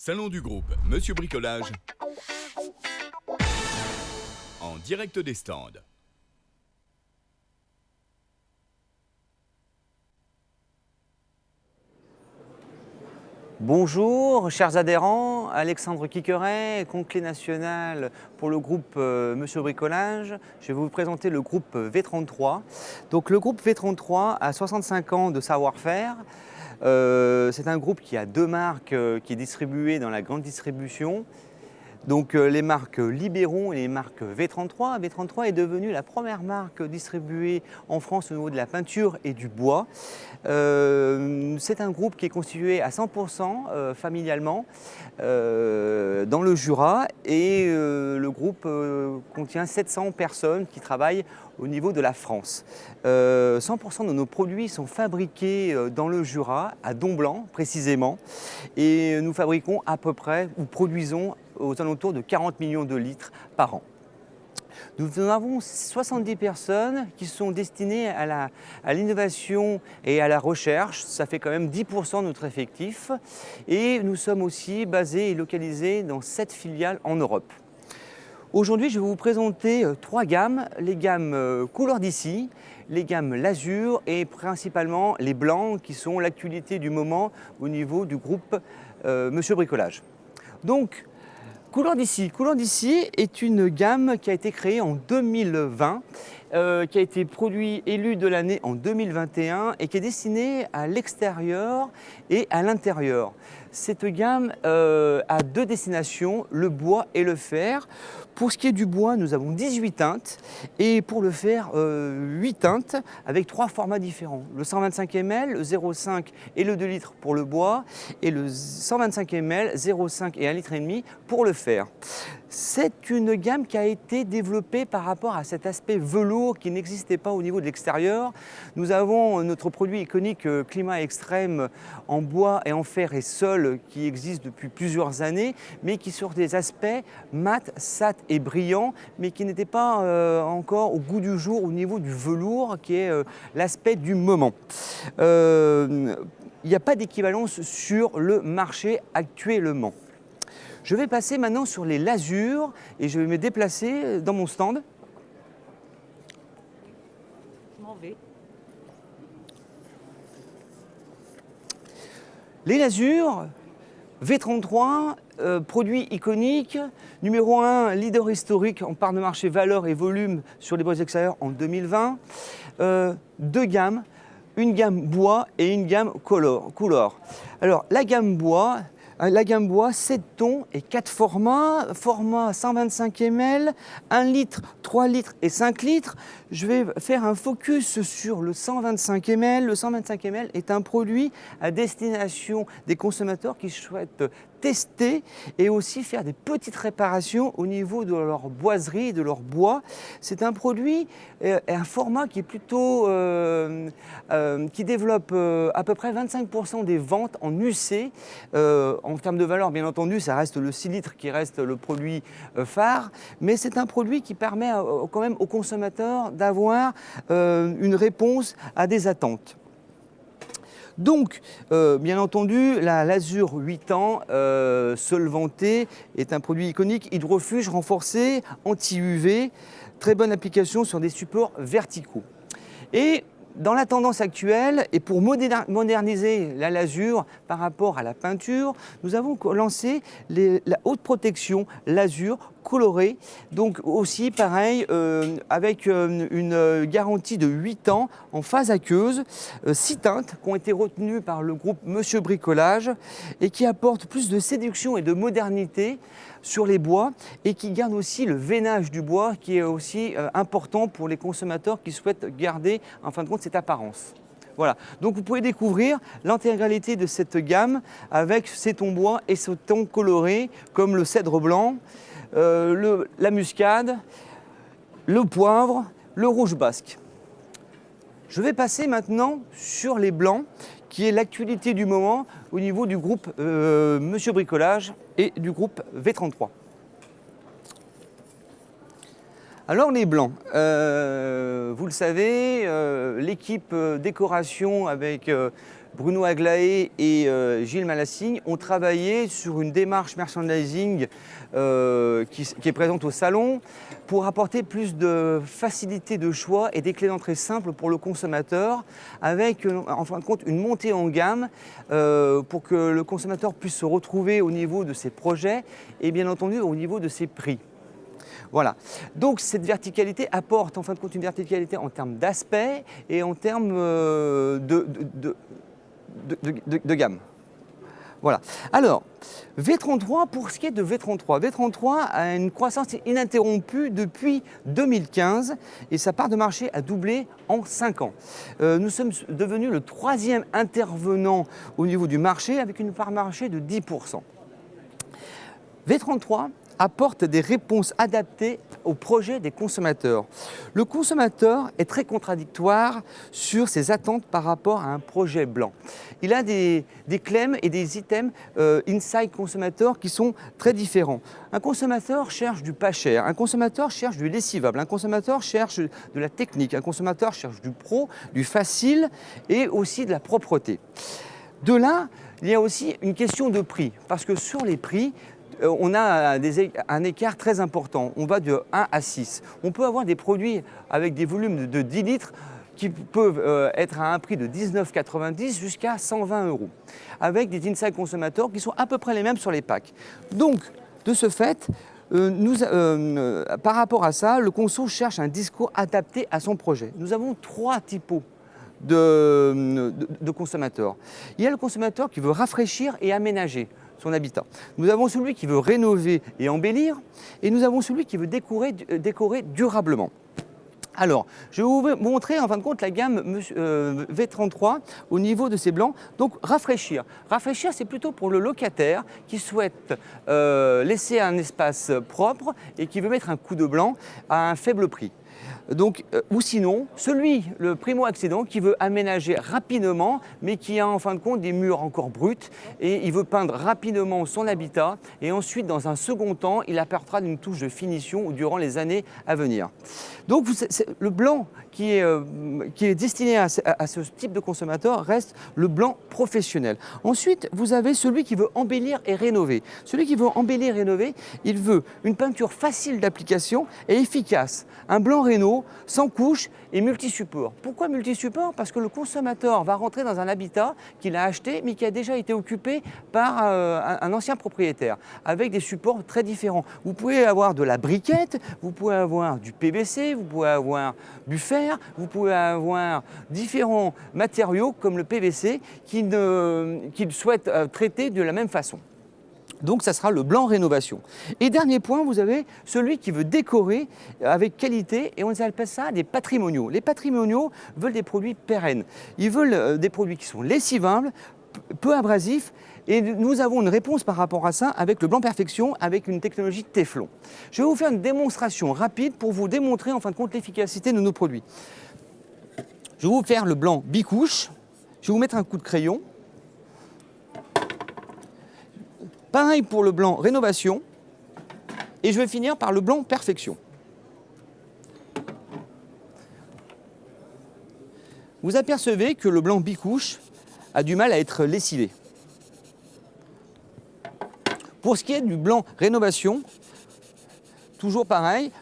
Salon du groupe Monsieur Bricolage, en direct des stands. Bonjour, chers adhérents, Alexandre Quiqueret, conseiller national pour le groupe Monsieur Bricolage. Je vais vous présenter le groupe V33. Donc, le groupe V33 a 65 ans de savoir-faire. C'est un groupe qui a deux marques qui est distribué dans la grande distribution. Donc les marques Libéron et les marques V33. V33 est devenue la première marque distribuée en France au niveau de la peinture et du bois. C'est un groupe qui est constitué à 100% familialement dans le Jura et le groupe contient 700 personnes qui travaillent au niveau de la France. 100% de nos produits sont fabriqués dans le Jura, à Domblanc précisément, et nous fabriquons à peu près, ou produisons aux alentours de 40 millions de litres par an. Nous avons 70 personnes qui sont destinées à l'innovation et à la recherche. Ça fait quand même 10% de notre effectif. Et nous sommes aussi basés et localisés dans 7 filiales en Europe. Aujourd'hui, je vais vous présenter 3 gammes. Les gammes couleur d'ici, les gammes L'Azur et principalement les blancs qui sont l'actualité du moment au niveau du groupe Monsieur Bricolage. Donc, Couleur d'ici est une gamme qui a été créée en 2020, qui a été produit élu de l'année en 2021 et qui est destinée à l'extérieur et à l'intérieur. Cette gamme a 2 destinations, le bois et le fer. Pour ce qui est du bois, nous avons 18 teintes et pour le fer, 8 teintes avec 3 formats différents. Le 125 ml, le 0,5 et le 2 litres pour le bois et le 125 ml, 0,5 et 1,5 litre pour le fer. C'est une gamme qui a été développée par rapport à cet aspect velours qui n'existait pas au niveau de l'extérieur. Nous avons notre produit iconique Climat Extrême en bois et en fer et sol qui existe depuis plusieurs années, mais qui sur des aspects mat, sat et brillants, mais qui n'étaient pas encore au goût du jour au niveau du velours qui est l'aspect du moment. Il n'y a pas d'équivalence sur le marché actuellement. Je vais passer maintenant sur les L'Azur et je vais me déplacer dans mon stand. Je m'en vais. Les L'Azur, V33, produit iconique, numéro 1, leader historique en part de marché valeur et volume sur les bois extérieurs en 2020. 2 gammes, une gamme bois et une gamme couleur. Alors la gamme bois, 7 tons et 4 formats, format 125 ml, 1 litre, 3 litres et 5 litres. Je vais faire un focus sur le 125 ml. Le 125 ml est un produit à destination des consommateurs qui souhaitent tester et aussi faire des petites réparations au niveau de leur boiserie et de leur bois. C'est un produit, un format qui est plutôt, qui développe à peu près 25% des ventes en UC. En termes de valeur, bien entendu, ça reste le 6 litres qui reste le produit phare, mais c'est un produit qui permet quand même aux consommateurs d'avoir une réponse à des attentes. Donc, bien entendu, la L'Azur 8 ans solvantée est un produit iconique, hydrofuge renforcé, anti-UV, très bonne application sur des supports verticaux. Et dans la tendance actuelle, et pour moderniser la L'Azur par rapport à la peinture, nous avons lancé la haute protection L'Azur colorée, donc aussi pareil avec une garantie de 8 ans en phase aqueuse, 6 teintes qui ont été retenues par le groupe Monsieur Bricolage et qui apportent plus de séduction et de modernité sur les bois et qui gardent aussi le veinage du bois qui est aussi important pour les consommateurs qui souhaitent garder en fin de compte cette apparence. Voilà, donc vous pouvez découvrir l'intégralité de cette gamme avec ces tons bois et ce ton coloré comme le cèdre blanc, la muscade, le poivre, le rouge basque. Je vais passer maintenant sur les blancs, qui est l'actualité du moment au niveau du groupe Monsieur Bricolage et du groupe V33. Alors les blancs, vous le savez, l'équipe décoration avec Bruno Aglaé et Gilles Malassigne ont travaillé sur une démarche merchandising qui est présente au salon pour apporter plus de facilité de choix et des clés d'entrée simples pour le consommateur avec en fin de compte une montée en gamme pour que le consommateur puisse se retrouver au niveau de ses projets et bien entendu au niveau de ses prix. Voilà, donc cette verticalité apporte en fin de compte une verticalité en termes d'aspect et en termes de gamme. Voilà. Alors, V33, pour ce qui est de V33, V33 a une croissance ininterrompue depuis 2015 et sa part de marché a doublé en 5 ans. Nous sommes devenus le 3e intervenant au niveau du marché avec une part de marché de 10%. V33 apporte des réponses adaptées aux projets des consommateurs. Le consommateur est très contradictoire sur ses attentes par rapport à un projet blanc. Il a des claims et des items inside consommateur qui sont très différents. Un consommateur cherche du pas cher, un consommateur cherche du lessivable, un consommateur cherche de la technique, un consommateur cherche du pro, du facile et aussi de la propreté. De là, il y a aussi une question de prix, parce que sur les prix, on a un écart très important, on va de 1 à 6. On peut avoir des produits avec des volumes de 10 litres qui peuvent être à un prix de 19,90 jusqu'à 120 €, avec des inside consommateurs qui sont à peu près les mêmes sur les packs. Donc, de ce fait, par rapport à ça, le conso cherche un discours adapté à son projet. Nous avons 3 typos de consommateurs. Il y a le consommateur qui veut rafraîchir et aménager son habitat. Nous avons celui qui veut rénover et embellir et nous avons celui qui veut décorer durablement. Alors, je vais vous montrer en fin de compte la gamme V33 au niveau de ces blancs. Donc, rafraîchir. Rafraîchir, c'est plutôt pour le locataire qui souhaite laisser un espace propre et qui veut mettre un coup de blanc à un faible prix. Donc, ou sinon, le primo-accédant qui veut aménager rapidement, mais qui a en fin de compte des murs encore bruts et il veut peindre rapidement son habitat et ensuite, dans un second temps, il apportera une touche de finition durant les années à venir. Donc, le blanc qui est destiné à ce type de consommateur reste le blanc professionnel. Ensuite, vous avez celui qui veut embellir et rénover. Celui qui veut embellir et rénover, il veut une peinture facile d'application et efficace. Un blanc réno, sans couche et multi-support. Pourquoi multi-support? Parce que le consommateur va rentrer dans un habitat qu'il a acheté mais qui a déjà été occupé par un ancien propriétaire avec des supports très différents. Vous pouvez avoir de la briquette, vous pouvez avoir du PVC, vous pouvez avoir du fer, vous pouvez avoir différents matériaux comme le PVC qu'il souhaite traiter de la même façon. Donc ça sera le blanc rénovation. Et dernier point, vous avez celui qui veut décorer avec qualité et on appelle ça des patrimoniaux. Les patrimoniaux veulent des produits pérennes. Ils veulent des produits qui sont lessivables, peu abrasifs et nous avons une réponse par rapport à ça avec le blanc perfection avec une technologie Teflon. Je vais vous faire une démonstration rapide pour vous démontrer en fin de compte l'efficacité de nos produits. Je vais vous faire le blanc bicouche, je vais vous mettre un coup de crayon. Pareil pour le blanc rénovation et je vais finir par le blanc perfection. Vous apercevez que le blanc bicouche a du mal à être lessivé. Pour ce qui est du blanc rénovation, toujours pareil,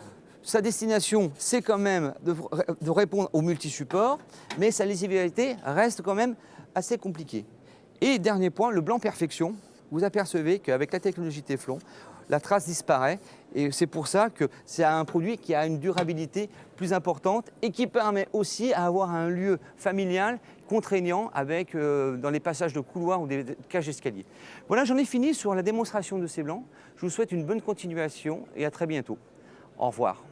sa destination c'est quand même de répondre au multi-support, mais sa lessivité reste quand même assez compliquée. Et dernier point, le blanc perfection. Vous apercevez qu'avec la technologie Teflon, la trace disparaît et c'est pour ça que c'est un produit qui a une durabilité plus importante et qui permet aussi d'avoir un lieu familial contraignant avec, dans les passages de couloirs ou des cages d'escalier. Voilà, j'en ai fini sur la démonstration de ces blancs. Je vous souhaite une bonne continuation et à très bientôt. Au revoir.